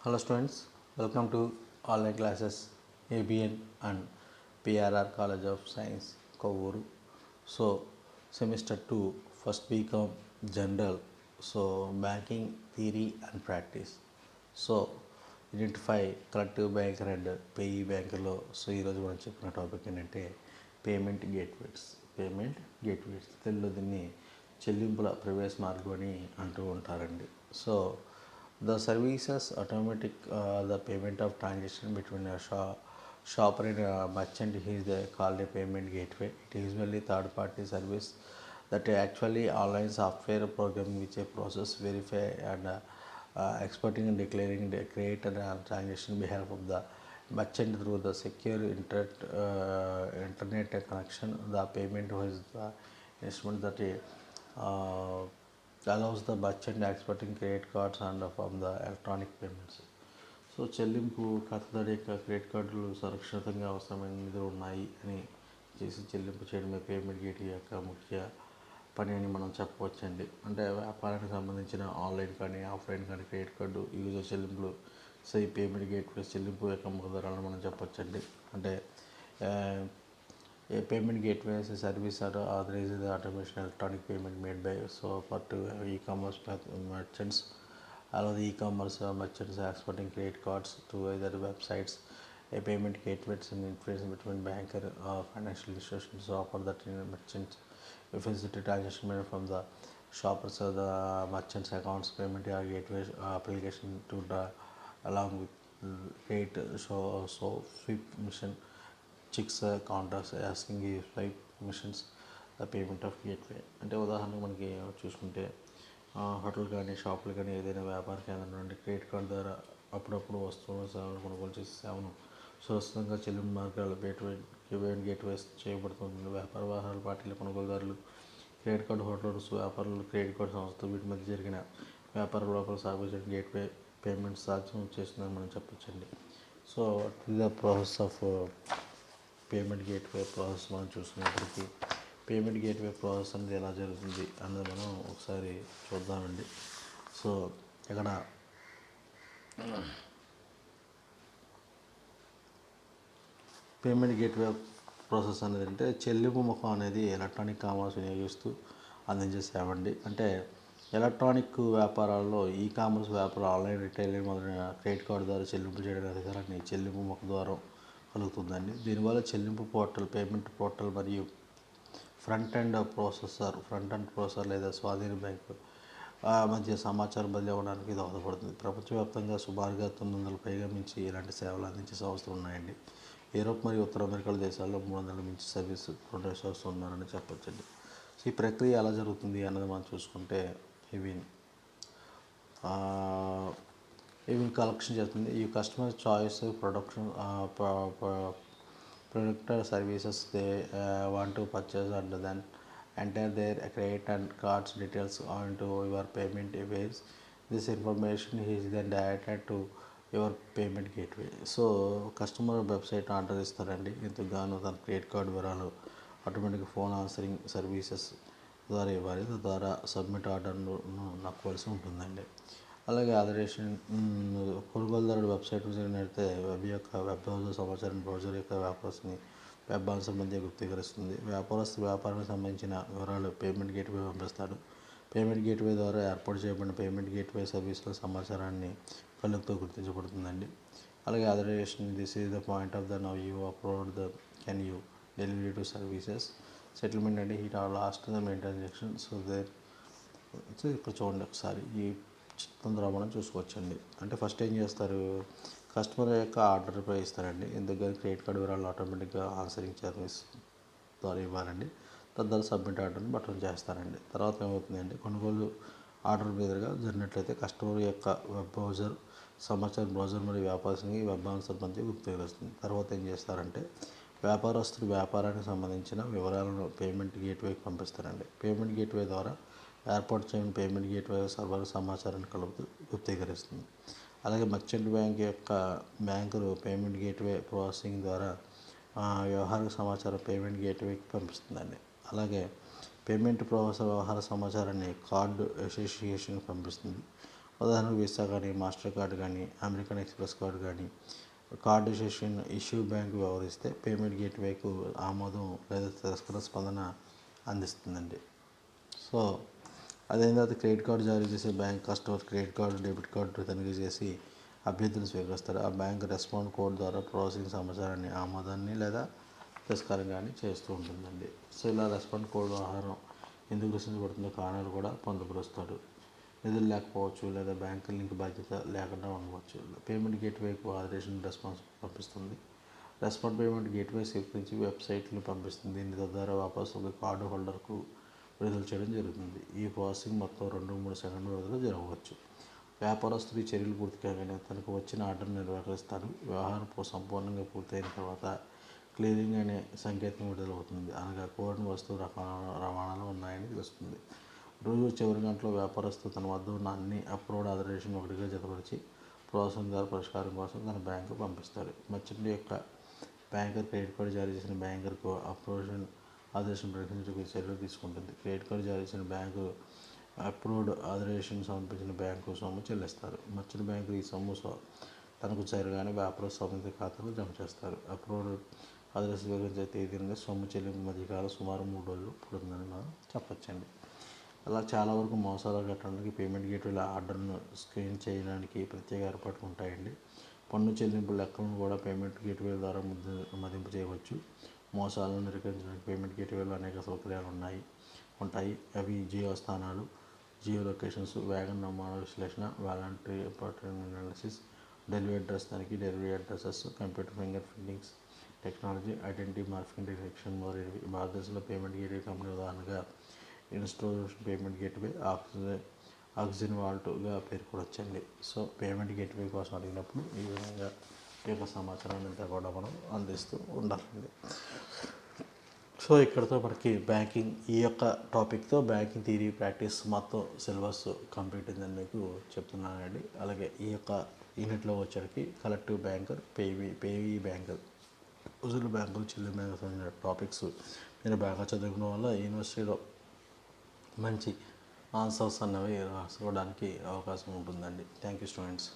Hello students, welcome to online classes ABN and PRR College of Science, Kovuru. So, semester 2, first BCom General, so banking theory and practice. So, identify collective banker and payee bankerలో so ఈరోజు మనం చెప్పిన topic ఏంటంటే payment gateways తెలుగులో దీన్ని చెల్లింపుల ప్రవేశ మార్గం అని అంటూ ఉంటారండి. So the services automatic the payment of transaction between a shopper and a merchant is called a payment gateway. It is usually third party service that actually online software program which a process verify and exporting and declaring the create and transaction behalf of the merchant through the secure internet connection. The payment was the instrument that allows the merchant expecting credit cards and from the electronic payments. So చెల్లింపు ఖాతాదారు యొక్క credit కార్డులు సురక్షితంగా అవసరమైన నిధులు ఉన్నాయి అని చేసి చెల్లింపు చేయడమే పేమెంట్ గేట్వే యొక్క ముఖ్య పని అని మనం చెప్పవచ్చండి. అంటే వ్యాపారానికి సంబంధించిన ఆన్లైన్ కానీ ఆఫ్లైన్ కానీ క్రెడిట్ కార్డు యూజర్ చెల్లింపులు సో ఈ పేమెంట్ గేట్వే చెల్లింపు యొక్క ముఖధరాలను మనం చెప్పవచ్చండి. అంటే a payment gateway is a service that authorizes the automation electronic payment made by for to e-commerce merchants. Allow the e-commerce merchants exporting credit cards to either websites. A payment gateway is an interface between banker or financial institutions offer that merchants facilitate transaction made from the shoppers or the merchants accounts. Payment or gateway application to the along with rate so sweep mission checks counters asking ఈ swipe machines the payment of gateway. అంటే ఉదాహరణకు మనకి చూసుకుంటే hotel కానీ షాపులు కానీ ఏదైనా వ్యాపార కేంద్రం నుండి క్రెడిట్ కార్డు ద్వారా అప్పుడప్పుడు వస్తువులు సేవలు కొనుగోలు చేసే సేవను సురక్షితంగా చెల్లింపు మార్గాలు పేమెంట్ గేట్వేస్ చేయబడుతుంది. వ్యాపార వ్యవహారాలు పార్టీల కొనుగోలుదారులు క్రెడిట్ కార్డు హోటల్స్ వ్యాపారులు క్రెడిట్ కార్డు సంస్థ వీటి మధ్య జరిగిన వ్యాపార లోపల సాగు చేయడం గేట్వే పేమెంట్స్ సాధ్యం చేస్తుందని మనం చెప్పొచ్చండి. సో ఇది the process of payment gateway process మనం చూసుకున్నప్పటికీ పేమెంట్ గేట్వే ప్రాసెస్ అనేది ఎలా జరుగుతుంది అన్నది మనం ఒకసారి చూద్దామండి. సో ఇక్కడ పేమెంట్ గేట్వే ప్రాసెస్ అనేది అంటే చెల్లింపు ముఖం అనేది ఎలక్ట్రానిక్ కామర్స్ వినియోగిస్తూ అందించే సేవ అండి. అంటే ఎలక్ట్రానిక్ వ్యాపారాల్లో ఈ కామర్స్ వ్యాపారం ఆన్లైన్ రిటైలింగ్ మొదలైన క్రెడిట్ కార్డు ద్వారా చెల్లింపు చేయడానికి అధికారాన్ని చెల్లింపు ముఖ ద్వారా కలుగుతుందండి. దీనివల్ల చెల్లింపు పోర్టల్ పేమెంట్ పోర్టల్ మరియు ఫ్రంట్ అండ్ ప్రాసెసర్ లేదా స్వాధీన బ్యాంకు మధ్య సమాచారం బదిలీ అవ్వడానికి ఇది దోహదపడుతుంది. ప్రపంచవ్యాప్తంగా సుమారుగా 900 పైగా మించి ఇలాంటి సేవలు అందించే సంస్థలు ఉన్నాయండి. యూరోప్ మరియు ఉత్తర అమెరికా దేశాల్లో 300 మించి సర్వీస్ ప్రొవైడర్స్ ఉన్నారని చెప్పొచ్చండి. సో ఈ ప్రక్రియ ఎలా జరుగుతుంది అన్నది మనం చూసుకుంటే ఇవి కలెక్షన్ చేస్తుంది. ఈ customer choice production product or services they want to purchase and then enter their credit and cards details onto your payment device. This information is then directed to your payment gateway. So customer website order ఇస్తారండి. ఇందుకు గాను తన credit card వివరాలు automatic phone answering services ద్వారా ఇవ్వాలి. తద్వారా submit ఆర్డర్ను నొక్కవలసి ఉంటుందండి. అలాగే ఆథరైజేషన్ కొనుగోలుదారుడు వెబ్సైట్ జరిగినట్లయితే వెబ్ బ్రౌజర్ సమాచారం బ్రౌజర్ యొక్క వ్యాపారస్తుని వెబ్ ఆన్సర్ మధ్య గుర్తీకరిస్తుంది. వ్యాపారానికి సంబంధించిన వివరాలు పేమెంట్ గేట్వే పంపిస్తాడు. పేమెంట్ గేట్వే ద్వారా ఏర్పాటు చేయబడిన పేమెంట్ గేట్వే సర్వీసుల సమాచారాన్ని పలుకుతో గుర్తించబడుతుందండి. అలాగే authorization this is the point of the now you upload the can you delivery to services settlement అంటే heat last the main transaction. So ఇప్పుడు చూడండి ఒకసారి ఈ చిత్రం ద్వారా మనం చూసుకోవచ్చండి. అంటే ఫస్ట్ ఏం చేస్తారు, కస్టమర్ యొక్క ఆర్డర్ పై ఇస్తారండి. ఇందుకు క్రెడిట్ కార్డు వివరాలు ఆటోమేటిక్గా ఆన్సరింగ్ సర్వీస్ ద్వారా ఇవ్వాలండి. తద్వారా సబ్మిట్ ఆర్డర్ని బటన్ చేస్తారండి. తర్వాత ఏమవుతుందండి, కొనుగోలు ఆర్డర్ మీదుగా జరిగినట్లయితే కస్టమర్ యొక్క వెబ్ బ్రౌజర్ సమాచారం బ్రౌజర్ మరియు వ్యాపారానికి వెబ్ ఆన్సర్ మధ్య గుర్తిస్తుంది. తర్వాత ఏం చేస్తారంటే వ్యాపారస్తులు వ్యాపారానికి సంబంధించిన వివరాలను పేమెంట్ గేట్వేకి పంపిస్తారండి. పేమెంట్ గేట్వే ద్వారా ఏర్పాటు చేయని పేమెంట్ గేట్వే సర్వర్ సమాచారాన్ని కలుపుతూ గుర్తీకరిస్తుంది. అలాగే మర్చెంట్ బ్యాంకులు పేమెంట్ గేట్వే ప్రాసెసింగ్ ద్వారా వ్యవహార సమాచారం పేమెంట్ గేట్వేకి పంపిస్తుందండి. అలాగే పేమెంట్ వ్యవహార సమాచారాన్ని కార్డు అసోసియేషన్కి పంపిస్తుంది. ఉదాహరణకు వీసా కానీ, మాస్టర్ కార్డ్ కానీ, అమెరికన్ ఎక్స్ప్రెస్ కార్డ్ కానీ కార్డు సెషన్ ఇష్యూ బ్యాంక్ వ్యవహరిస్తే పేమెంట్ గేట్వేకు ఆమోదం లేదా తిరస్కరణ స్పందన అందిస్తుందండి. సో అదేవిధంగా అది క్రెడిట్ కార్డు జారీ చేసే bank customer credit card, debit card తనిఖీ చేసి అభ్యర్థులు స్వీకరిస్తారు. ఆ బ్యాంక్ రెస్పాండ్ కోడ్ ద్వారా ప్రాసెసింగ్ సమాచారాన్ని ఆమోదాన్ని లేదా తిరస్కారం కానీ చేస్తూ ఉంటుందండి. సో ఇలా రెస్పాండ్ కోడ్ ఆహారం ఎందుకు రక్షించబడుతుందో కారణాలు కూడా పొందుపరుస్తాడు. నిధులు లేకపోవచ్చు లేదా బ్యాంకు లింక్ బాధ్యత లేకుండా ఉండవచ్చు. పేమెంట్ గేట్వేకు ఆథరైజేషన్ రెస్పాన్స్ పంపిస్తుంది. రెస్పాండ్ పేమెంట్ గేట్వే స్వీకరించి వెబ్సైట్ని పంపిస్తుంది. దీని తద్వారా వాపసు కార్డు హోల్డర్కు విడుదల చేయడం జరుగుతుంది. ఈ ప్రాసెసింగ్ మొత్తం 2-3 సెకండ్ల వ్యవధిలో జరగవచ్చు. వ్యాపారస్తులు ఈ చర్యలు పూర్తి కాగానే తనకు వచ్చిన ఆర్డర్ను నిర్వహిస్తారు. వ్యవహారం సంపూర్ణంగా పూర్తయిన తర్వాత క్లియరింగ్ అనే సంకేతం విడుదలవుతుంది, అనగా కోరిన వస్తువు రవాణాలు ఉన్నాయని తెలుస్తుంది. రోజు చివరి గంటలో వ్యాపారస్తు తన వద్ద ఉన్న అన్ని అప్రూవ్డ్ ఆథరైజేషన్ ఒకటిగా జతపరిచి ప్రాసెసింగ్ ద్వారా పరిష్కారం కోసం తన బ్యాంకు పంపిస్తారు. మర్చెంట్ యొక్క బ్యాంకర్ క్రెడిట్ కార్డు జారీ చేసిన బ్యాంకర్కు అప్రూవ్డ్ ఆథరైజేషన్ ప్రకటించడానికి చర్యలు తీసుకుంటుంది. క్రెడిట్ కార్డు జారీ చేసిన బ్యాంకు అప్రూవ్డ్ ఆథరైజేషన్ సమర్పించిన బ్యాంకు సొమ్ము చెల్లిస్తారు. మర్చెంట్ బ్యాంకు ఈ సొమ్ము తనకు చేరగానే వ్యాపారస్తు సంబంధిత ఖాతాలో జమ చేస్తారు. అప్రూవ్డ్ ఆథరైజేషన్ స్వీకరించే తేదీ నుండి సొమ్ము చెల్లింపు మధ్యకాలం సుమారు 3 రోజులు పడుతుందని మనం చెప్పచ్చండి. అలా చాలా వరకు మోసాలు కట్టడానికి పేమెంట్ గేట్వేల ఆర్డర్ను స్క్రీన్ చేయడానికి ప్రత్యేక ఏర్పాట్లు ఉంటాయండి. పన్ను చెల్లింపు లెక్కలను కూడా పేమెంట్ గేట్వేల ద్వారా మదింపు చేయవచ్చు. మోసాలను నిరోధించడానికి పేమెంట్ గేట్వేలో అనేక సౌకర్యాలు ఉంటాయి. అవి జియో స్థానాలు, జియో లొకేషన్స్, వేగం నమూనాల విశ్లేషణ, voluntary pattern analysis, delivery address తనిఖీ, delivery addresses, computer finger printings technology, identity marking detection మొదలైనవి. భారతదేశంలో పేమెంట్ గేట్వే కంపెనీ ఉదాహరణగా ఇన్స్టోషన్ పేమెంట్ గేట్వే, ఆక్సిజన్ వాల్ట్గా పేర్కొనవచ్చండి. సో పేమెంట్ గేట్వే కోసం అడిగినప్పుడు ఈ విధంగా ఈ యొక్క సమాచారాన్ని అంతా కూడా మనం అందిస్తూ ఉండాలండి. సో ఇక్కడతో మనకి బ్యాంకింగ్ ఈ యొక్క టాపిక్తో బ్యాంకింగ్ థియరీ ప్రాక్టీస్ మొత్తం సిలబస్ కంప్లీట్ అయిందని మీకు చెప్తున్నానండి. అలాగే ఈ యొక్క యూనిట్లో వచ్చరికి కలెక్టివ్ బ్యాంకర్, పేవీ బ్యాంకర్, ఉజులు బ్యాంకులు, చిల్లు బ్యాంకులు సంబంధించిన టాపిక్స్ మీరు బాగా చదువుకోవడం వల్ల యూనివర్సిటీలో మంచి ఆన్సర్స్ అన్నవి రాసుకోవడానికి అవకాశం ఉంటుందండి. Thank you students.